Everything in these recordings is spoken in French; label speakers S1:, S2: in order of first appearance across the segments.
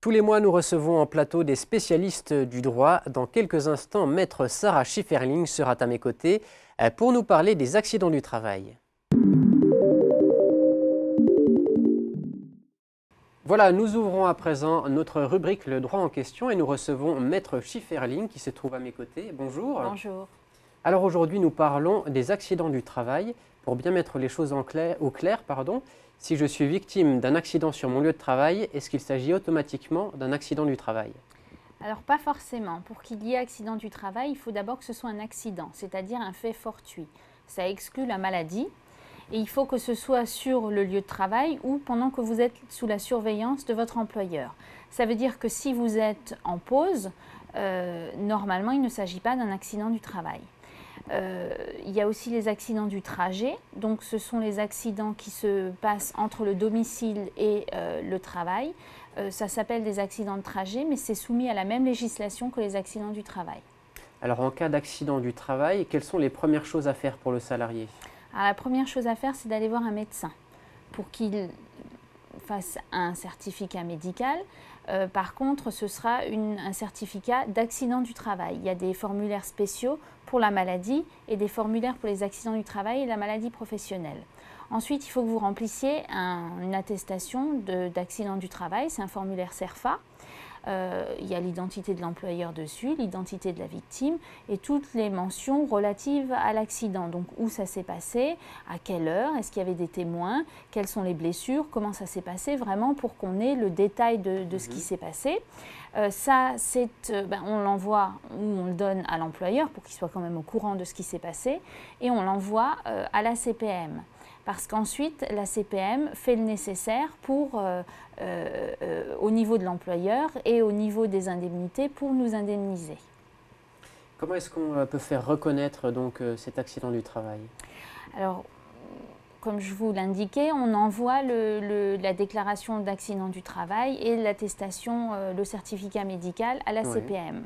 S1: Tous les mois, nous recevons en plateau des spécialistes du droit. Dans quelques instants, maître Sarah Schifferling sera à mes côtés pour nous parler des accidents du travail. Voilà, nous ouvrons à présent notre rubrique Le droit en question et nous recevons maître Schifferling qui se trouve à mes côtés. Bonjour.
S2: Bonjour.
S1: Alors aujourd'hui, nous parlons des accidents du travail. Pour bien mettre les choses au clair, si je suis victime d'un accident sur mon lieu de travail, est-ce qu'il s'agit automatiquement d'un accident du travail?
S2: Alors pas forcément. Pour qu'il y ait accident du travail, il faut d'abord que ce soit un accident, c'est-à-dire un fait fortuit. Ça exclut la maladie et il faut que ce soit sur le lieu de travail ou pendant que vous êtes sous la surveillance de votre employeur. Ça veut dire que si vous êtes en pause, normalement il ne s'agit pas d'un accident du travail. Il y a aussi les accidents du trajet, donc ce sont les accidents qui se passent entre le domicile et le travail. Ça s'appelle des accidents de trajet, mais c'est soumis à la même législation que les accidents du travail.
S1: Alors en cas d'accident du travail, quelles sont les premières choses à faire pour le salarié?
S2: Alors, la première chose à faire, c'est d'aller voir un médecin pour qu'il fasse un certificat médical. Par contre, ce sera un certificat d'accident du travail. Il y a des formulaires spéciaux pour la maladie et des formulaires pour les accidents du travail et la maladie professionnelle. Ensuite, il faut que vous remplissiez une attestation d'accident du travail, c'est un formulaire CERFA. Il y a l'identité de l'employeur dessus, l'identité de la victime et toutes les mentions relatives à l'accident. Donc où ça s'est passé, à quelle heure, est-ce qu'il y avait des témoins, quelles sont les blessures, comment ça s'est passé, vraiment pour qu'on ait le détail de ce qui s'est passé. On l'envoie ou on le donne à l'employeur pour qu'il soit quand même au courant de ce qui s'est passé et on l'envoie à la CPM. Parce qu'ensuite, la CPM fait le nécessaire au niveau de l'employeur et au niveau des indemnités pour nous indemniser.
S1: Comment est-ce qu'on peut faire reconnaître donc, cet accident du travail?
S2: Alors, comme je vous l'indiquais, on envoie la déclaration d'accident du travail et l'attestation, le certificat médical à la CPM.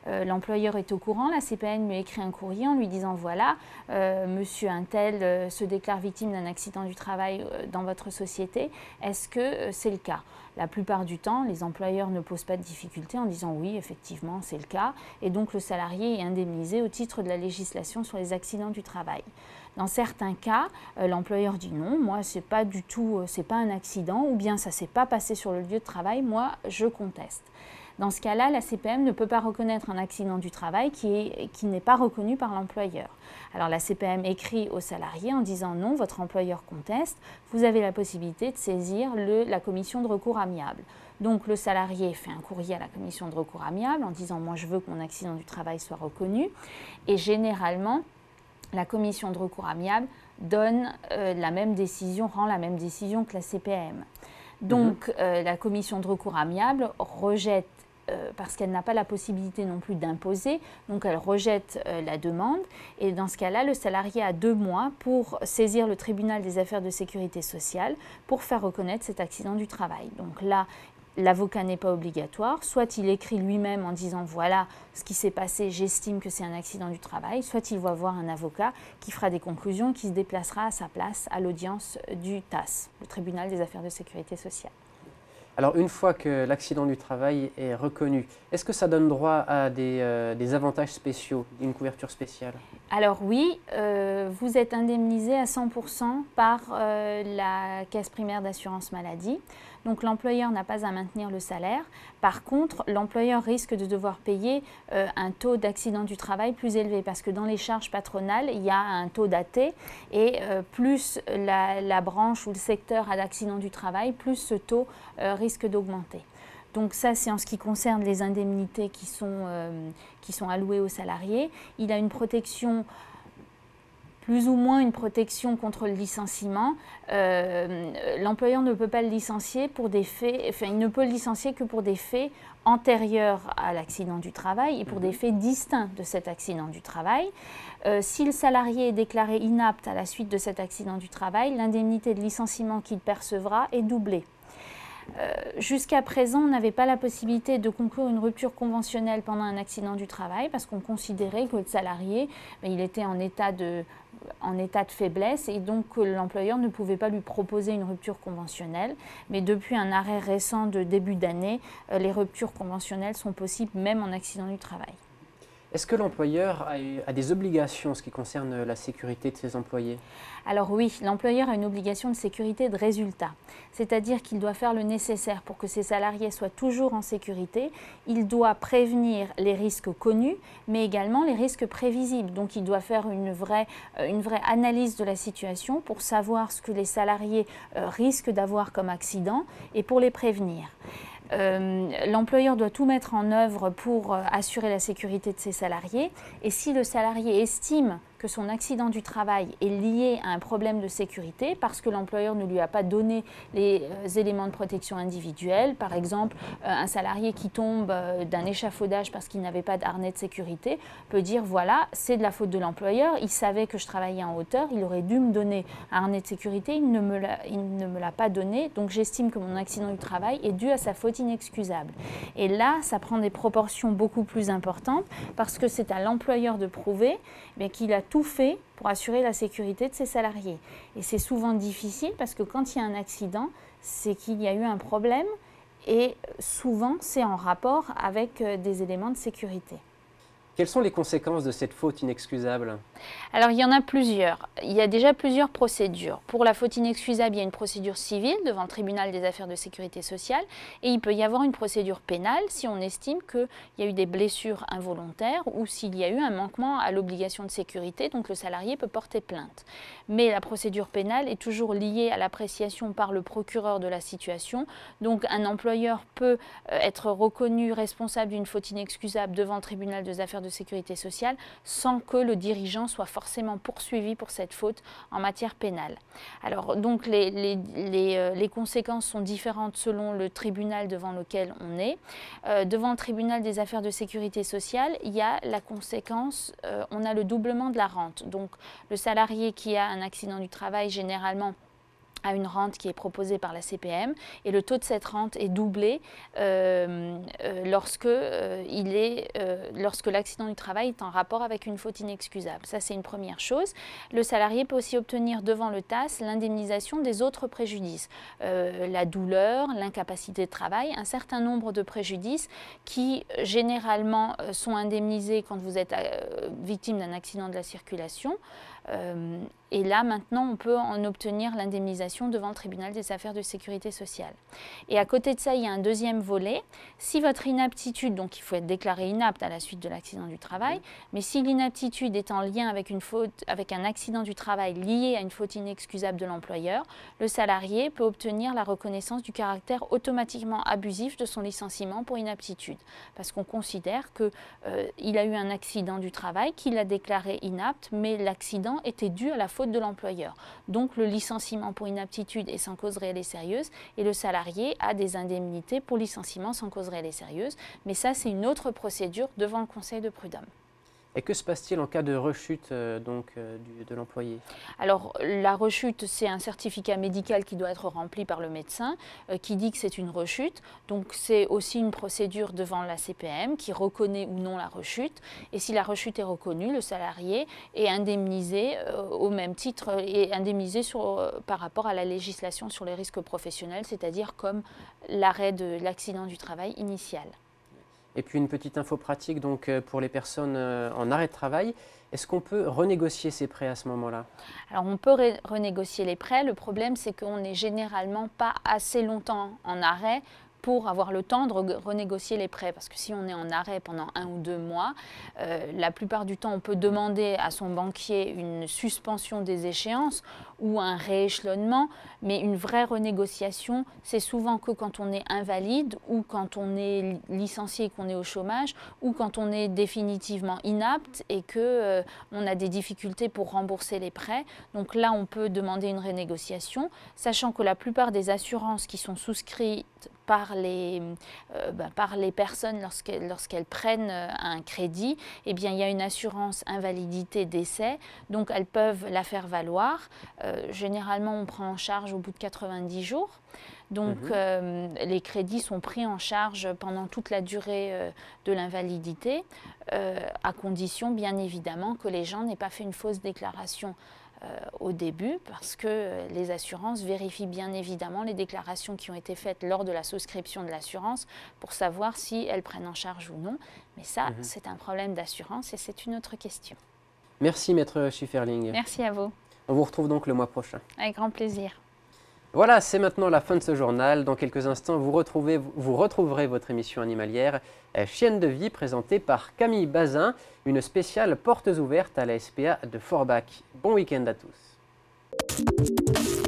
S2: L'employeur est au courant, la CPM lui écrit un courrier en lui disant voilà, monsieur untel se déclare victime d'un accident du travail dans votre société, est-ce que c'est le cas? La plupart du temps, les employeurs ne posent pas de difficultés en disant oui, effectivement, c'est le cas, et donc le salarié est indemnisé au titre de la législation sur les accidents du travail. Dans certains cas, l'employeur dit non, moi c'est pas du tout, c'est pas un accident, ou bien ça s'est pas passé sur le lieu de travail, moi je conteste. Dans ce cas-là, la CPM ne peut pas reconnaître un accident du travail qui n'est pas reconnu par l'employeur. Alors la CPM écrit au salarié en disant non, votre employeur conteste, vous avez la possibilité de saisir la commission de recours amiable. Donc le salarié fait un courrier à la commission de recours amiable en disant moi je veux que mon accident du travail soit reconnu et généralement la commission de recours amiable donne la même décision, rend la même décision que la CPM. Donc la commission de recours amiable rejette parce qu'elle n'a pas la possibilité non plus d'imposer, donc elle rejette la demande et dans ce cas-là, le salarié a 2 mois pour saisir le tribunal des affaires de sécurité sociale pour faire reconnaître cet accident du travail. Donc là, l'avocat n'est pas obligatoire, soit il écrit lui-même en disant voilà ce qui s'est passé, j'estime que c'est un accident du travail, soit il va voir un avocat qui fera des conclusions, qui se déplacera à sa place à l'audience du TAS, le tribunal des affaires de sécurité sociale.
S1: Alors une fois que l'accident du travail est reconnu, est-ce que ça donne droit à des avantages spéciaux, une couverture spéciale?
S2: Alors oui, vous êtes indemnisé à 100% par la caisse primaire d'assurance maladie. Donc l'employeur n'a pas à maintenir le salaire. Par contre, l'employeur risque de devoir payer un taux d'accident du travail plus élevé parce que dans les charges patronales, il y a un taux d'AT et plus la branche ou le secteur a d'accident du travail, plus ce taux risque d'augmenter. Donc ça, c'est en ce qui concerne les indemnités qui sont allouées aux salariés. Il a une protection, plus ou moins une protection contre le licenciement. L'employeur ne peut pas le licencier pour des faits, enfin il ne peut le licencier que pour des faits antérieurs à l'accident du travail et pour des faits distincts de cet accident du travail. Si le salarié est déclaré inapte à la suite de cet accident du travail, l'indemnité de licenciement qu'il percevra est doublée. Jusqu'à présent, on n'avait pas la possibilité de conclure une rupture conventionnelle pendant un accident du travail parce qu'on considérait que le salarié, il était en état de en état de faiblesse et donc l'employeur ne pouvait pas lui proposer une rupture conventionnelle. Mais depuis un arrêt récent de début d'année, les ruptures conventionnelles sont possibles même en accident du travail.
S1: Est-ce que l'employeur a des obligations en ce qui concerne la sécurité de ses employés?
S2: Alors oui, l'employeur a une obligation de sécurité de résultat, c'est-à-dire qu'il doit faire le nécessaire pour que ses salariés soient toujours en sécurité. Il doit prévenir les risques connus, mais également les risques prévisibles. Donc il doit faire une vraie analyse de la situation pour savoir ce que les salariés risquent d'avoir comme accident et pour les prévenir. L'employeur doit tout mettre en œuvre pour assurer la sécurité de ses salariés. Et si le salarié estime que son accident du travail est lié à un problème de sécurité parce que l'employeur ne lui a pas donné les éléments de protection individuelle, par exemple un salarié qui tombe d'un échafaudage parce qu'il n'avait pas d'harnais de sécurité peut dire voilà, c'est de la faute de l'employeur, il savait que je travaillais en hauteur, il aurait dû me donner un harnais de sécurité, il ne me l'a pas donné, donc j'estime que mon accident du travail est dû à sa faute inexcusable. Et là, ça prend des proportions beaucoup plus importantes parce que c'est à l'employeur de prouver qu'il a tout fait pour assurer la sécurité de ses salariés. Et c'est souvent difficile parce que quand il y a un accident, c'est qu'il y a eu un problème et souvent c'est en rapport avec des éléments de sécurité.
S1: Quelles sont les conséquences de cette faute inexcusable?
S2: Alors, il y en a plusieurs. Il y a déjà plusieurs procédures. Pour la faute inexcusable, il y a une procédure civile devant le tribunal des affaires de sécurité sociale et il peut y avoir une procédure pénale si on estime qu'il y a eu des blessures involontaires ou s'il y a eu un manquement à l'obligation de sécurité, donc le salarié peut porter plainte. Mais la procédure pénale est toujours liée à l'appréciation par le procureur de la situation. Donc, un employeur peut être reconnu responsable d'une faute inexcusable devant le tribunal des affaires de sécurité sociale sans que le dirigeant soit forcément poursuivi pour cette faute en matière pénale. Alors donc les conséquences sont différentes selon le tribunal devant lequel on est. Devant le tribunal des affaires de sécurité sociale, il y a la conséquence, on a le doublement de la rente. Donc le salarié qui a un accident du travail généralement à une rente qui est proposée par la CPM et le taux de cette rente est doublé lorsque l'accident du travail est en rapport avec une faute inexcusable. Ça, c'est une première chose. Le salarié peut aussi obtenir devant le TAS l'indemnisation des autres préjudices, la douleur, l'incapacité de travail, un certain nombre de préjudices qui généralement sont indemnisés quand vous êtes victime d'un accident de la circulation. Et là, maintenant, on peut en obtenir l'indemnisation devant le tribunal des affaires de sécurité sociale. Et à côté de ça, il y a un deuxième volet. Si votre inaptitude, donc il faut être déclaré inapte à la suite de l'accident du travail, mais si l'inaptitude est en lien avec une faute, avec un accident du travail lié à une faute inexcusable de l'employeur, le salarié peut obtenir la reconnaissance du caractère automatiquement abusif de son licenciement pour inaptitude. Parce qu'on considère qu'il a eu un accident du travail, qu'il a déclaré inapte, mais l'accident était dû à la faute de l'employeur. Donc le licenciement pour inaptitude est sans cause réelle et sérieuse et le salarié a des indemnités pour licenciement sans cause réelle et sérieuse. Mais ça, c'est une autre procédure devant le Conseil de prud'homme.
S1: Et que se passe-t-il en cas de rechute de l'employé?
S2: Alors la rechute, c'est un certificat médical qui doit être rempli par le médecin qui dit que c'est une rechute. Donc c'est aussi une procédure devant la CPM qui reconnaît ou non la rechute. Et si la rechute est reconnue, le salarié est indemnisé au même titre et indemnisé par rapport à la législation sur les risques professionnels, c'est-à-dire comme l'arrêt de l'accident du travail initial.
S1: Et puis une petite info pratique donc, pour les personnes en arrêt de travail. Est-ce qu'on peut renégocier ses prêts à ce moment-là?
S2: Alors on peut renégocier les prêts. Le problème, c'est qu'on n'est généralement pas assez longtemps en arrêt pour avoir le temps de renégocier les prêts. Parce que si on est en arrêt pendant 1 ou 2 mois, la plupart du temps, on peut demander à son banquier une suspension des échéances ou un rééchelonnement. Mais une vraie renégociation, c'est souvent que quand on est invalide ou quand on est licencié et qu'on est au chômage ou quand on est définitivement inapte et qu'on a des difficultés pour rembourser les prêts. Donc là, on peut demander une renégociation, sachant que la plupart des assurances qui sont souscrites par les personnes lorsqu'elles prennent un crédit, eh bien, il y a une assurance invalidité décès, donc elles peuvent la faire valoir. Généralement, on prend en charge au bout de 90 jours. Donc, les crédits sont pris en charge pendant toute la durée de l'invalidité, à condition, bien évidemment, que les gens n'aient pas fait une fausse déclaration au début, parce que les assurances vérifient bien évidemment les déclarations qui ont été faites lors de la souscription de l'assurance pour savoir si elles prennent en charge ou non. Mais ça, c'est un problème d'assurance et c'est une autre question.
S1: Merci, Maître Schifferling.
S2: Merci à vous.
S1: On vous retrouve donc le mois prochain.
S2: Avec grand plaisir.
S1: Voilà, c'est maintenant la fin de ce journal. Dans quelques instants, vous retrouverez votre émission animalière Chienne de vie, présentée par Camille Bazin, une spéciale portes ouvertes à la SPA de Forbach. Bon week-end à tous.